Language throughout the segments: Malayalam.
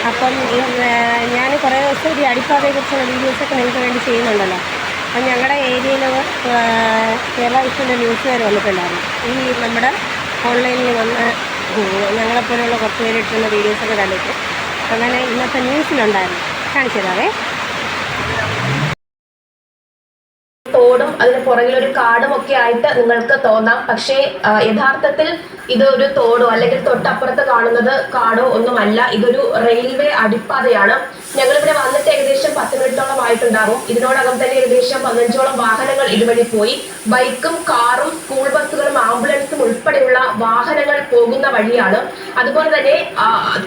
അപ്പം ഞാൻ കുറേ ദിവസം ഈ അടിപ്പാതയെക്കുറിച്ചുള്ള വീഡിയോസൊക്കെ നിങ്ങൾക്ക് വേണ്ടി ചെയ്യുന്നുണ്ടല്ലോ. അപ്പം ഞങ്ങളുടെ ഏരിയയിൽ കേരള വിഷൻ്റെ ന്യൂസുകാർ വന്നിട്ടുണ്ടായിരുന്നു. ഈ നമ്മുടെ ഓൺലൈനിൽ വന്ന് ഞങ്ങളെപ്പോലെയുള്ള കുറച്ച് പേര് ഇട്ടുന്ന വീഡിയോസൊക്കെ കണ്ടിട്ട് അങ്ങനെ ഇന്നത്തെ ന്യൂസിലുണ്ടായിരുന്നു. കാണിച്ചു തരാവേ. തോടും അതിന് പുറകിലൊരു കാടും ഒക്കെ ആയിട്ട് നിങ്ങൾക്ക് തോന്നാം. പക്ഷേ യഥാർത്ഥത്തിൽ ഇത് ഒരു തോടോ അല്ലെങ്കിൽ തൊട്ടപ്പുറത്ത് കാണുന്നത് കാടോ ഒന്നുമല്ല. ഇതൊരു റെയിൽവേ അടിപ്പാതയാണ്. ഞങ്ങളിവിടെ വന്നിട്ട് ഏകദേശം 10 മിനിറ്റോളം ആയിട്ടുണ്ടാകും. ഇതിനോടകം തന്നെ ഏകദേശം 15ഓളം വാഹനങ്ങൾ ഇതുവഴി പോയി. ബൈക്കും കാറും സ്കൂൾ ബസ്സുകളും ആംബുലൻസും ഉൾപ്പെടെയുള്ള വാഹനങ്ങൾ പോകുന്ന വഴിയാണ്. അതുപോലെ തന്നെ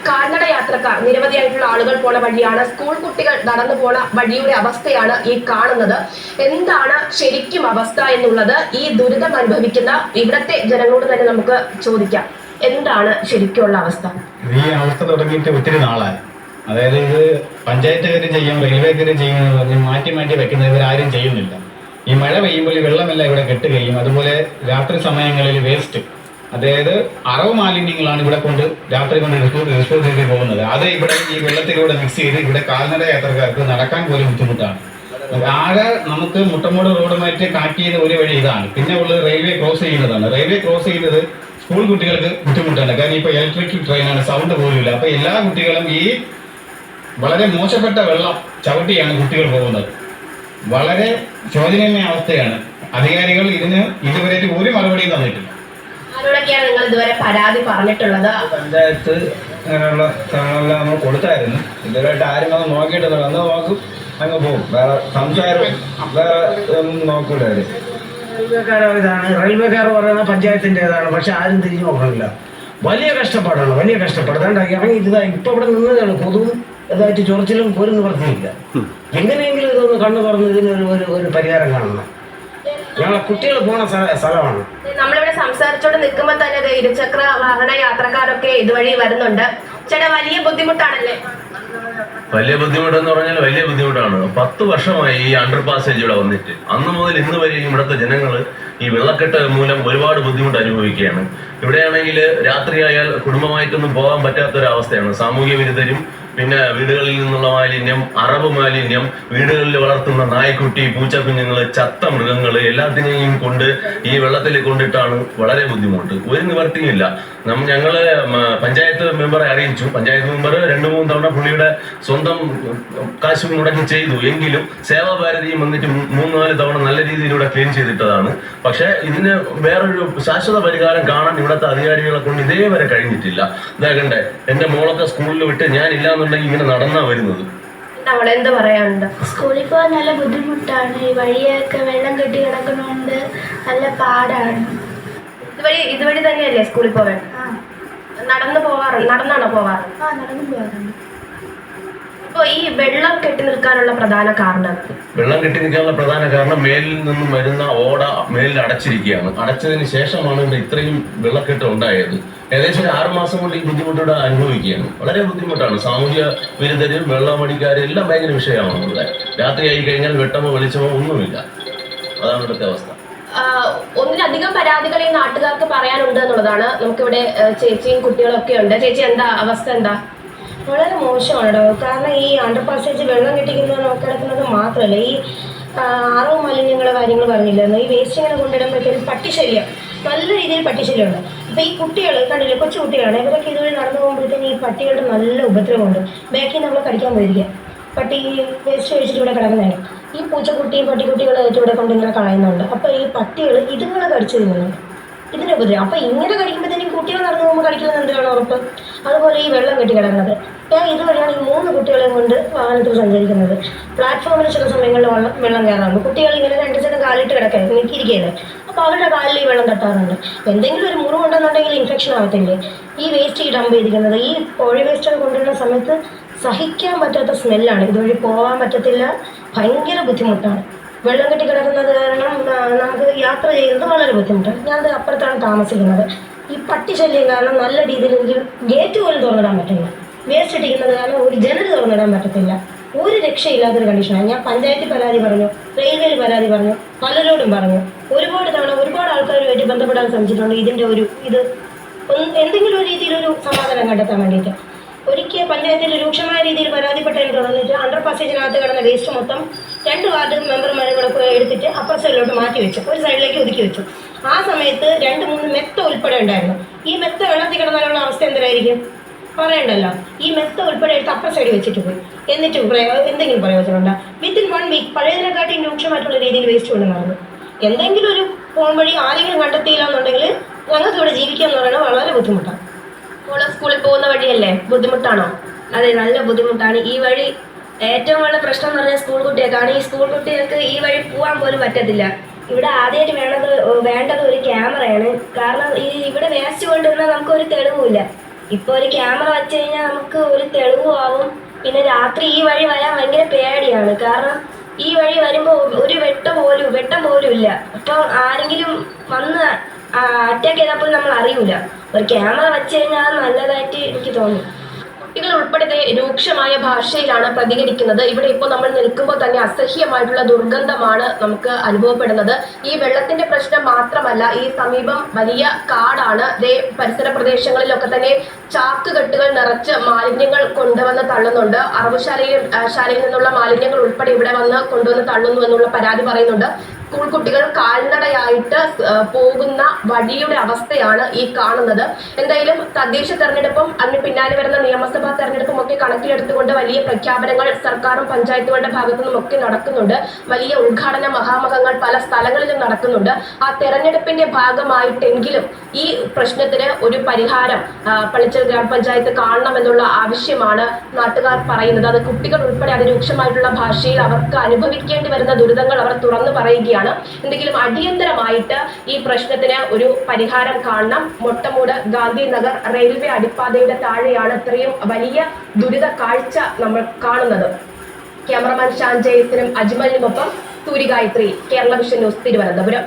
കാൽനട യാത്രക്കാർ നിരവധിയായിട്ടുള്ള ആളുകൾ പോണ വഴിയാണ്. സ്കൂൾ കുട്ടികൾ നടന്നു പോണ വഴിയുടെ അവസ്ഥയാണ് ഈ കാണുന്നത്. എന്താണ് ശരിക്കും അവസ്ഥ എന്നുള്ളത് ഈ ദുരിതം അനുഭവിക്കുന്ന ഇവിടത്തെ ജനങ്ങളോട് തന്നെ നമുക്ക് ചോദിക്കാം. എന്താണ് ശരിക്കുള്ള അവസ്ഥ? ഈ അവസ്ഥ തുടങ്ങിയിട്ട് ഒത്തിരി നാളായി. അതായത് ഇത് പഞ്ചായത്തുകാർ ചെയ്യും, റെയിൽവേക്കാർ ചെയ്യുമെന്ന് പറഞ്ഞ് മാറ്റി മാറ്റി വെക്കുന്നത് ഇവരാരും ചെയ്യുന്നില്ല. ഈ മഴ പെയ്യുമ്പോൾ ഈ വെള്ളമെല്ലാം ഇവിടെ കെട്ടുകയും അതുപോലെ രാത്രി സമയങ്ങളിൽ വേസ്റ്റ്, അതായത് അറവ് മാലിന്യങ്ങളാണ് ഇവിടെ കൊണ്ട് രാത്രി കൊണ്ട് ഡിസ്പോസ് ചെയ്ത് പോകുന്നത്. അത് ഇവിടെ ഈ വെള്ളത്തിലൂടെ മിക്സ് ചെയ്ത് ഇവിടെ കാൽനട യാത്രക്കാർക്ക് നടക്കാൻ പോലും ബുദ്ധിമുട്ടാണ്. ആകെ നമുക്ക് മുട്ടമൂട് റോഡുമായിട്ട് കണക്ട് ചെയ്യുന്ന ഒരു വഴി ഇതാണ്. പിന്നെ ഉള്ളത് റെയിൽവേ ക്രോസ് ചെയ്യുന്നതാണ്. റെയിൽവേ ക്രോസ് ചെയ്യുന്നത് സ്കൂൾ കുട്ടികൾക്ക് ബുദ്ധിമുട്ടാണ്. കാരണം ഇപ്പോൾ ഇലക്ട്രിക് ട്രെയിനാണ്, സൗണ്ട് പോലുമില്ല. അപ്പോൾ എല്ലാ കുട്ടികളും ഈ വളരെ മോശപ്പെട്ട വെള്ളം ചവിട്ടിയാണ് കുട്ടികൾ പോകുന്നത്. വളരെ ശോചനീയ അവസ്ഥയാണ്. അധികാരികൾ ഇതിന് ഇതുവരെ ഒരു മറുപടിയും തന്നിട്ടില്ല. ആരോടൊക്കെയാണ് നിങ്ങൾ ഇതുവരെ പരാതി പറഞ്ഞിട്ടുള്ളത്? പഞ്ചായത്ത് അങ്ങനെയുള്ള സ്ഥലങ്ങളെല്ലാം നമ്മൾ കൊടുത്തായിരുന്നു. ഇതുവരെയായിട്ട് ആരും അത് നോക്കിയിട്ടില്ല. അന്ന് നോക്കും, അങ്ങ് പോകും. വേറെ സംസാരം വേറെ ഒന്നും നോക്കൂലായിരുന്നു. ഇതാണ് റെയിൽവേക്കാർ പറയുന്ന പഞ്ചായത്തിൻ്റെതാണ്. പക്ഷെ ആരും തിരിഞ്ഞു നോക്കണില്ല. വലിയ കഷ്ടപ്പാടാണ്, വലിയ കഷ്ടപ്പാട്. അതുകൊണ്ട് ഇറങ്ങി ഇപ്പൊ ഇവിടെ നിന്നതാണ്. കൊതുവും ഇതായിട്ട് ചൊറിച്ചിലും പോലും നിവർത്തിയില്ല. എങ്ങനെയെങ്കിലും ഇതൊന്ന് കണ്ണു തുറന്ന് ഇതിനൊരു പരിഹാരം കാണണം. ഞങ്ങളെ കുട്ടികൾ പോണ സ്ഥലമാണ്. നമ്മളിവിടെ സംസാരിച്ചോണ്ട് നിൽക്കുമ്പോൾ തന്നെ ഇരുചക്ര വാഹന യാത്രക്കാരൊക്കെ ഇതുവഴി വരുന്നുണ്ട്. ചേട്ടാ, വലിയ ബുദ്ധിമുട്ടാണല്ലേ? വലിയ ബുദ്ധിമുട്ടെന്ന് പറഞ്ഞാൽ വലിയ ബുദ്ധിമുട്ടാണ്. 10 വർഷമായി ഈ അണ്ടർ പാസേജ് ഇവിടെ വന്നിട്ട്. അന്ന് മുതൽ ഇന്ന് വരെയും ഇവിടുത്തെ ജനങ്ങൾ ഈ വെള്ളക്കെട്ട് മൂലം ഒരുപാട് ബുദ്ധിമുട്ട് അനുഭവിക്കുകയാണ്. ഇവിടെയാണെങ്കിൽ രാത്രിയായാൽ കുടുംബമായിട്ടൊന്നും പോകാൻ പറ്റാത്തൊരവസ്ഥയാണ്. സാമൂഹ്യ വിരുദ്ധരും പിന്നെ വീടുകളിൽ നിന്നുള്ള മാലിന്യം, അറവ് മാലിന്യം, വീടുകളിൽ വളർത്തുന്ന നായ്ക്കുട്ടി, പൂച്ചക്കുഞ്ഞുങ്ങൾ, ചത്ത മൃഗങ്ങൾ എല്ലാത്തിനെയും കൊണ്ട് ഈ വെള്ളത്തിൽ കൊണ്ടിട്ടാണ് വളരെ ബുദ്ധിമുട്ട്. ഒരു നിവർത്തിയില്ല. ഞങ്ങള് പഞ്ചായത്ത് മെമ്പറെ അറിയിച്ചു. പഞ്ചായത്ത് മെമ്പർ 2-3 തവണ പുള്ളിയുടെ സ്വന്തം കാശ് മുടക്കി ചെയ്തു. എങ്കിലും സേവാഭാരതിയും വന്നിട്ട് 3-4 തവണ നല്ല രീതിയിലൂടെ ക്ലീൻ ചെയ്തിട്ടതാണ്. പക്ഷെ ഇതിന് വേറൊരു ശാശ്വത പരിഹാരം കാണാൻ ഇവിടുത്തെ അധികാരികളെ കൊണ്ട് ഇതേവരെ കഴിഞ്ഞിട്ടില്ല. ഇതാകണ്ടേ, എന്റെ മോളൊക്കെ സ്കൂളിൽ വിട്ട് ഞാൻ ഇല്ലാന്നുണ്ടെങ്കിൽ ഇങ്ങനെ നടന്നാ വരുന്നത്. എന്താ പറയാനുണ്ട്? സ്കൂളിൽ പോകാൻ നല്ല ബുദ്ധിമുട്ടാണ്. ഈ വഴിയൊക്കെ വെള്ളം കെട്ടി കിടക്കുന്നതുകൊണ്ട് നല്ല പാടാണ്. ഇതുവഴി തന്നെയല്ലേ സ്കൂളിൽ പോകാൻ? നടന്നാണോ പോവാറ്? നടന്നു പോകാറുണ്ട്. ഇപ്പൊ ഈ വെള്ളം കെട്ടി നിൽക്കാനുള്ള പ്രധാന കാരണം? വെള്ളം കെട്ടി നിൽക്കാനുള്ള പ്രധാന കാരണം മേലിൽ നിന്നും വരുന്ന ഓട മേലിൽ അടച്ചിരിക്കുകയാണ്. അടച്ചതിന് ശേഷമാണ് ഇവിടെ ഇത്രയും വെള്ളക്കെട്ട് ഉണ്ടായത്. ഏകദേശം 6 മാസം കൊണ്ട് ഈ ബുദ്ധിമുട്ടൂടെ അനുഭവിക്കുകയാണ്. വളരെ ബുദ്ധിമുട്ടാണ്. സാമൂഹ്യ വിരുദ്ധരും വെള്ളമടിക്കാരും എല്ലാം ഭയങ്കര വിഷയമാണ് ഇവിടെ. രാത്രി ആയി കഴിഞ്ഞാൽ വെട്ടമോ വെളിച്ചമോ ഒന്നുമില്ല. അതാണ് ഇവിടുത്തെ അവസ്ഥ. ഒന്നിലധികം പരാതികൾ ഈ നാട്ടുകാർക്ക് പറയാനുണ്ട് എന്നുള്ളതാണ്. നമുക്കിവിടെ ചേച്ചിയും കുട്ടികളും ഒക്കെ ഉണ്ട്. ചേച്ചി, എന്താ അവസ്ഥ? എന്താ? വളരെ മോശമാണ്. കാരണം ഈ അണ്ടർ പാസേജ് വെള്ളം കെട്ടിക്കുന്നത് നോക്കിടക്കുന്നത് മാത്രമല്ല, ഈ അറവ് മാലിന്യങ്ങളെ കാര്യങ്ങൾ പറഞ്ഞില്ലായിരുന്നു. ഈ വേസ്റ്റ് ഇങ്ങനെ കൊണ്ടിടുമ്പോഴത്തേക്കും പട്ടിശല്യം, നല്ല രീതിയിൽ പട്ടിശല്യമുണ്ട്. അപ്പോൾ ഈ കുട്ടികൾ കണ്ടില്ലേ, കൊച്ചു കുട്ടികളാണ്. ഇവരൊക്കെ ഇതുവഴി നടന്നു പോകുമ്പോഴത്തേക്കും ഈ പട്ടികളുടെ നല്ല ഉപദ്രവമുണ്ട്. ബാക്കിൽ നമ്മൾ കടിക്കാൻ പോയിരിക്കുക. പട്ടി വേസ്റ്റ് കഴിച്ചിട്ട് ഇവിടെ കിടക്കുന്നതാണ്. ഈ പൂച്ചക്കുട്ടിയും പട്ടിക്കുട്ടികളും ഇവിടെ കൊണ്ടിങ്ങനെ കളയുന്നുണ്ട്. അപ്പോൾ ഈ പട്ടികൾ ഇതുങ്ങളെ കടിച്ചു തിന്നുന്നുണ്ട്. ഇതിൻ്റെ ഉപദ്രവം. അപ്പോൾ ഇങ്ങനെ കടിക്കുമ്പോഴത്തേക്കും കുട്ടികൾ നടന്നു പോകുമ്പോൾ കടിക്കുന്നത് എന്താണ് ഉറപ്പ്? അതുപോലെ ഈ വെള്ളം കെട്ടി കിടക്കുന്നത്. ഞാൻ ഇതുവഴിയാണ് ഈ 3 കുട്ടികളെയും കൊണ്ട് വാഹനത്തിൽ സഞ്ചരിക്കുന്നത്. പ്ലാറ്റ്ഫോമിൽ ചില സമയങ്ങളിൽ വെള്ളം കയറാറുണ്ട്. കുട്ടികൾ ഇങ്ങനെ 2 സൈഡ് കാലിട്ട് കിടക്കാൻ നിൽക്കിയിരിക്കുകയല്ലേ. അപ്പോൾ അവരുടെ കാലിൽ ഈ വെള്ളം തട്ടാറുണ്ട്. എന്തെങ്കിലും ഒരു മുറിവുണ്ടെന്നുണ്ടെങ്കിൽ ഇൻഫെക്ഷൻ ആവത്തില്ലേ? ഈ വേസ്റ്റ് ഈ ഡംപ് ചെയ്തിരിക്കുന്നത്, ഈ കോഴി വേസ്റ്റൊക്കെ കൊണ്ടുവരുന്ന സമയത്ത് സഹിക്കാൻ പറ്റാത്ത സ്മെല്ലാണ്. ഇതുവഴി പോകാൻ പറ്റത്തില്ല. ഭയങ്കര ബുദ്ധിമുട്ടാണ്. വെള്ളം കെട്ടി കിടക്കുന്നത് കാരണം നമുക്ക് യാത്ര ചെയ്യുന്നത് വളരെ ബുദ്ധിമുട്ടാണ്. ഞാനത് അപ്പുറത്താണ് താമസിക്കുന്നത്. ഈ പട്ടിശല്യം കാരണം നല്ല രീതിയിൽ എനിക്ക് ഗേറ്റ് പോലും തുറന്നിടാൻ പറ്റില്ല. വേസ്റ്റ് ഇട്ടിരിക്കുന്നത് കാരണം ഒരു ജനൽ തുറന്നിടാൻ പറ്റത്തില്ല. ഒരു രക്ഷയില്ലാത്തൊരു കണ്ടീഷനാണ്. ഞാൻ പഞ്ചായത്തിൽ പരാതി പറഞ്ഞു, റെയിൽവേയിൽ പരാതി പറഞ്ഞു, പലരോടും പറഞ്ഞു. ഒരുപാട് തവണ ഒരുപാട് ആൾക്കാരുമായിട്ട് ബന്ധപ്പെടാൻ ശ്രമിച്ചിട്ടുണ്ട്. ഇതിൻ്റെ ഇത് എന്തെങ്കിലും ഒരു രീതിയിലൊരു സമാധാനം കണ്ടെത്താൻ വേണ്ടിയിട്ട്. ഒരിക്കൽ പഞ്ചായത്തിൽ രൂക്ഷമായ രീതിയിൽ പരാതിപ്പെട്ടതിനെ തുടർന്നിട്ട് അണ്ടർ പാസേജിനകത്ത് കിടന്ന വേസ്റ്റ് മൊത്തം 2 വാർഡ് മെമ്പർമാരും കൂടെ എടുത്തിട്ട് അപ്പർ സൈഡിലോട്ട് മാറ്റി വെച്ചു, ഒരു സൈഡിലേക്ക് ഒതുക്കി വെച്ചു. ആ സമയത്ത് 2-3 മെത്ത ഉൾപ്പെടെ ഉണ്ടായിരുന്നു. ഈ മെത്ത വെള്ളത്തിൽ കിടന്നാലുള്ള അവസ്ഥ എന്തായിരിക്കും പറയണ്ടല്ലോ. ഈ മെത്ത ഉൾപ്പെടെ എടുത്ത് അപ്പർ സൈഡ് വെച്ചിട്ട് പോയി. എന്നിട്ട് എന്തെങ്കിലും പ്രയോജനമുണ്ടോ? വിത്തിൻ 1 വീക്ക് പഴയതിനെക്കാട്ടി രൂക്ഷമായിട്ടുള്ള രീതിയിൽ വേസ്റ്റ് കൊണ്ട് നടന്നു. എന്തെങ്കിലും ഒരു ഫോൺ വഴി ആരെങ്കിലും കണ്ടെത്തിയില്ല എന്നുണ്ടെങ്കിൽ ഞങ്ങൾക്ക് ഇവിടെ ജീവിക്കുക എന്ന് പറയുന്നത് വളരെ ബുദ്ധിമുട്ടാണ്. സ്കൂളിൽ പോകുന്ന വഴിയല്ലേ, ബുദ്ധിമുട്ടാണോ? അതെ, നല്ല ബുദ്ധിമുട്ടാണ്. ഈ വഴി ഏറ്റവും വലിയ പ്രശ്നം എന്ന് പറഞ്ഞാൽ സ്കൂൾ കുട്ടികൾക്കാണ്. ഈ സ്കൂൾ കുട്ടികൾക്ക് ഈ വഴി പോകാൻ പോലും പറ്റത്തില്ല. ഇവിടെ ആദ്യമായിട്ട് വേണ്ടത് ഒരു ക്യാമറയാണ്. കാരണം ഇവിടെ വേസ്റ്റ് കൊണ്ടുവന്നാൽ നമുക്ക് ഒരു തെളിവുമില്ല. ഇപ്പോൾ ഒരു ക്യാമറ വെച്ച് കഴിഞ്ഞാൽ നമുക്ക് ഒരു തെളിവും ആവും. പിന്നെ രാത്രി ഈ വഴി വരാൻ ഭയങ്കര പേടിയാണ്. കാരണം ഈ വഴി വരുമ്പോൾ ഒരു വെട്ടം പോലും ഇല്ല. അപ്പം ആരെങ്കിലും വന്ന് അറ്റാക്ക് ചെയ്തപ്പോൾ നമ്മൾ അറിയൂല. ഒരു ക്യാമറ വെച്ച് കഴിഞ്ഞാൽ നല്ലതായിട്ട് എനിക്ക് തോന്നി. കുട്ടികൾ ഉൾപ്പെടെ രൂക്ഷമായ ഭാഷയിലാണ് പ്രതികരിക്കുന്നത്. ഇവിടെ ഇപ്പോൾ നമ്മൾ നിൽക്കുമ്പോൾ തന്നെ അസഹ്യമായിട്ടുള്ള ദുർഗന്ധമാണ് നമുക്ക് അനുഭവപ്പെടുന്നത്. ഈ വെള്ളത്തിന്റെ പ്രശ്നം മാത്രമല്ല, ഈ സമീപം വലിയ കാടാണ്. പരിസര പ്രദേശങ്ങളിലൊക്കെ തന്നെ ചാക്കുകെട്ടുകൾ നിറച്ച് മാലിന്യങ്ങൾ കൊണ്ടുവന്ന് തള്ളുന്നുണ്ട്. ശാലയിൽ നിന്നുള്ള മാലിന്യങ്ങൾ ഉൾപ്പെടെ ഇവിടെ വന്ന് കൊണ്ടുവന്ന് തള്ളുന്നു എന്നുള്ള പരാതി പറയുന്നുണ്ട്. സ്കൂൾ കുട്ടികൾ കാൽനടയായിട്ട് പോകുന്ന വഴിയുടെ അവസ്ഥയാണ് ഈ കാണുന്നത്. എന്തായാലും തദ്ദേശ തെരഞ്ഞെടുപ്പും അതിന് പിന്നാലെ വരുന്ന നിയമസഭാ തെരഞ്ഞെടുപ്പും ഒക്കെ കണക്കിലെടുത്തുകൊണ്ട് വലിയ പ്രഖ്യാപനങ്ങൾ സർക്കാരും പഞ്ചായത്തുകളുടെ ഭാഗത്തു നിന്നും ഒക്കെ നടക്കുന്നുണ്ട്. വലിയ ഉദ്ഘാടന മഹാമഹങ്ങൾ പല സ്ഥലങ്ങളിലും നടക്കുന്നുണ്ട്. ആ തെരഞ്ഞെടുപ്പിന്റെ ഭാഗമായിട്ടെങ്കിലും ഈ പ്രശ്നത്തിന് ഒരു പരിഹാരം പള്ളിച്ചൽ ഗ്രാമപഞ്ചായത്ത് കാണണമെന്നുള്ള ആവശ്യമാണ് നാട്ടുകാർ പറയുന്നത്. അത് കുട്ടികൾ ഉൾപ്പെടെ അതിരൂക്ഷമായിട്ടുള്ള ഭാഷയിൽ അവർക്ക് അനുഭവിക്കേണ്ടി വരുന്ന ദുരിതങ്ങൾ അവർ തുറന്നു പറയുകയാണ്. എന്തെങ്കിലും അടിയന്തരമായിട്ട് ഈ പ്രശ്നത്തിന് ഒരു പരിഹാരം കാണണം. മൊട്ടമൂട് ഗാന്ധിനഗർ റെയിൽവേ അടിപ്പാതയുടെ താഴെയാണ് ഇത്രയും വലിയ ദുരിത കാഴ്ച നമ്മൾ കാണുന്നത്. ക്യാമറമാൻ ഷാൻ ജയസിനും അജ്മലിനുമൊപ്പം സൂര്യഗായത്രി, കേരള വിഷൻ ന്യൂസ്, തിരുവനന്തപുരം.